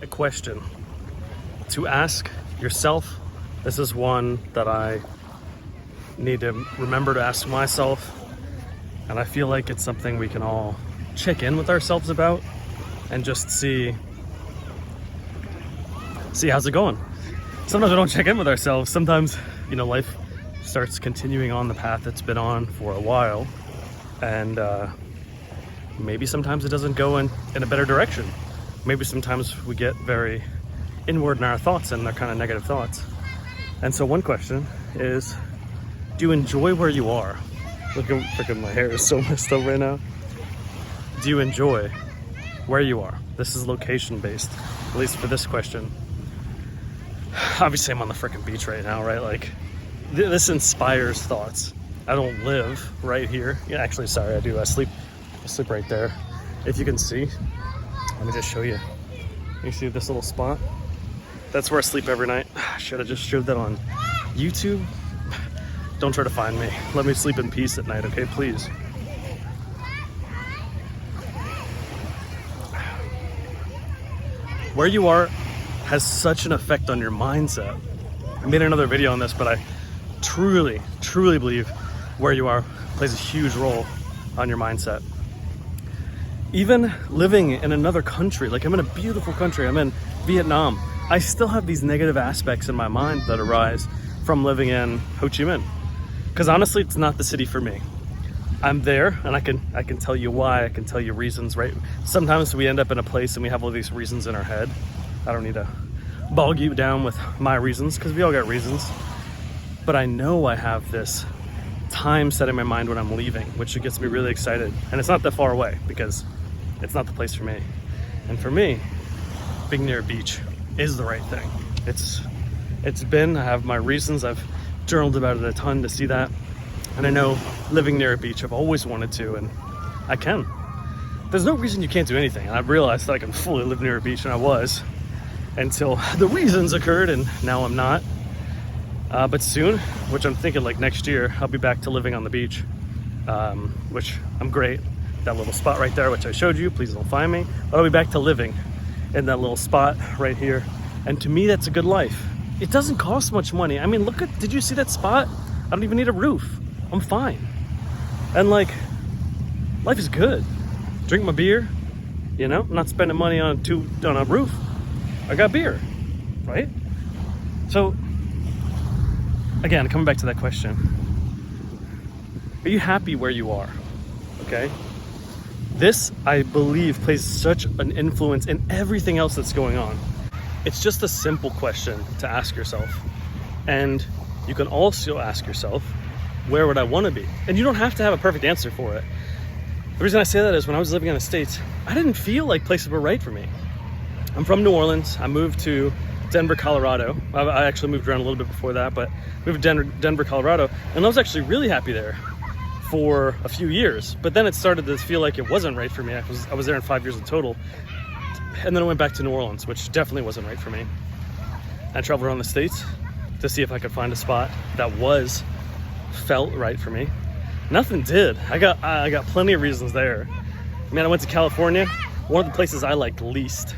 a question to ask yourself. This is one that I need to remember to ask myself, and I feel like it's something we can all check in with ourselves about and just see how's it going. Sometimes we don't check in with ourselves. Sometimes, life starts continuing on the path it's been on for a while, and maybe sometimes it doesn't go in a better direction. Maybe sometimes we get very inward in our thoughts, and they're kind of negative thoughts. And so one question is, do you enjoy where you are? Look at my hair is so messed up right now. Do you enjoy where you are? This is location based, at least for this question. Obviously I'm on the freaking beach right now, right? Like this inspires thoughts. I don't live right here. Yeah, actually, sorry, I do. I sleep right there. If you can see, let me just show you. You see this little spot? That's where I sleep every night. Should have just showed that on YouTube. Don't try to find me. Let me sleep in peace at night, okay, please. Where you are has such an effect on your mindset. I made another video on this, but I truly believe where you are plays a huge role on your mindset. Even living in another country, like I'm in a beautiful country, I'm in Vietnam, I still have these negative aspects in my mind that arise from living in Ho Chi Minh. Because honestly, it's not the city for me. I'm there, and I can tell you why, I can tell you reasons, right? Sometimes we end up in a place and we have all these reasons in our head. I don't need to bog you down with my reasons, because we all got reasons. But I know I have this time set in my mind when I'm leaving, which gets me really excited. And it's not that far away, because it's not the place for me. And for me, being near a beach is the right thing. I have my reasons. I've journaled about it a ton to see that. And I know living near a beach, I've always wanted to, and I can. There's no reason you can't do anything. And I've realized that I can fully live near a beach, and I was, until the reasons occurred, and now I'm not. But soon, which I'm thinking like next year, I'll be back to living on the beach, which I'm great. That little spot right there, which I showed you, please don't find me. But I'll be back to living in that little spot right here. And to me, that's a good life. It doesn't cost much money. I mean, did you see that spot? I don't even need a roof. I'm fine. And like, life is good. Drink my beer, I'm not spending money on a roof. I got beer, right? So, again, coming back to that question, are you happy where you are? Okay? This, I believe, plays such an influence in everything else that's going on. It's just a simple question to ask yourself. And you can also ask yourself, where would I want to be? And you don't have to have a perfect answer for it. The reason I say that is when I was living in the States, I didn't feel like places were right for me. I'm from New Orleans. I moved to Denver, Colorado. I actually moved around a little bit before that, but moved to Denver, Colorado. And I was actually really happy there for a few years. But then it started to feel like it wasn't right for me. I was there in 5 years in total. And then I went back to New Orleans, which definitely wasn't right for me. I traveled around the States to see if I could find a spot that felt right for me. Nothing did. I got plenty of reasons there. I went to California, one of the places I liked least.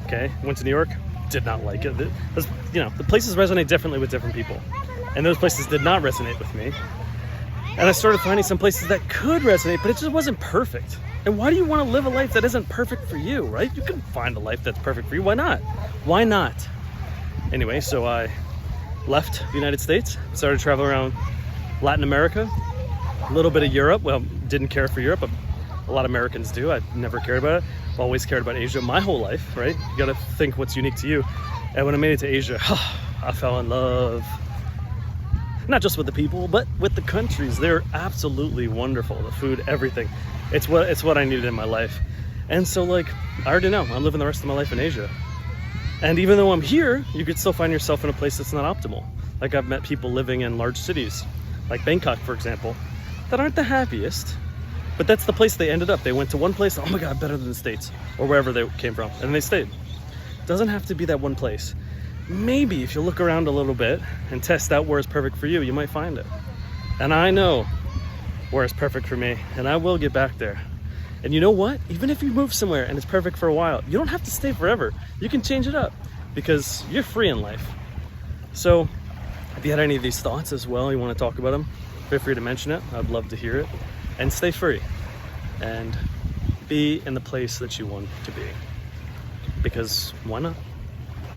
Okay, went to New York, did not like it. The places resonate differently with different people, and those places did not resonate with me. And I started finding some places that could resonate, but it just wasn't perfect. And why do you want to live a life that isn't perfect for you, right? You can find a life that's perfect for you. Why not? Why not? Anyway, so I left the United States, started traveling around Latin America, a little bit of Europe. Well, didn't care for Europe, but a lot of Americans do. I never cared about it. I've always cared about Asia my whole life, right? You gotta think what's unique to you. And when I made it to Asia, I fell in love. Not just with the people, but with the countries. They're absolutely wonderful. The food, everything. It's what I needed in my life. And so I already know, I'm living the rest of my life in Asia. And even though I'm here, you could still find yourself in a place that's not optimal. Like I've met people living in large cities, like Bangkok, for example, that aren't the happiest, but that's the place they ended up. They went to one place, oh my God, better than the States, or wherever they came from, and they stayed. It doesn't have to be that one place. Maybe if you look around a little bit and test out where is perfect for you, you might find it. And I know where is perfect for me, and I will get back there. And you know what? Even if you move somewhere and it's perfect for a while, you don't have to stay forever. You can change it up because you're free in life. So if you had any of these thoughts as well, you want to talk about them, feel free to mention it. I'd love to hear it. And stay free and be in the place that you want to be, because why not?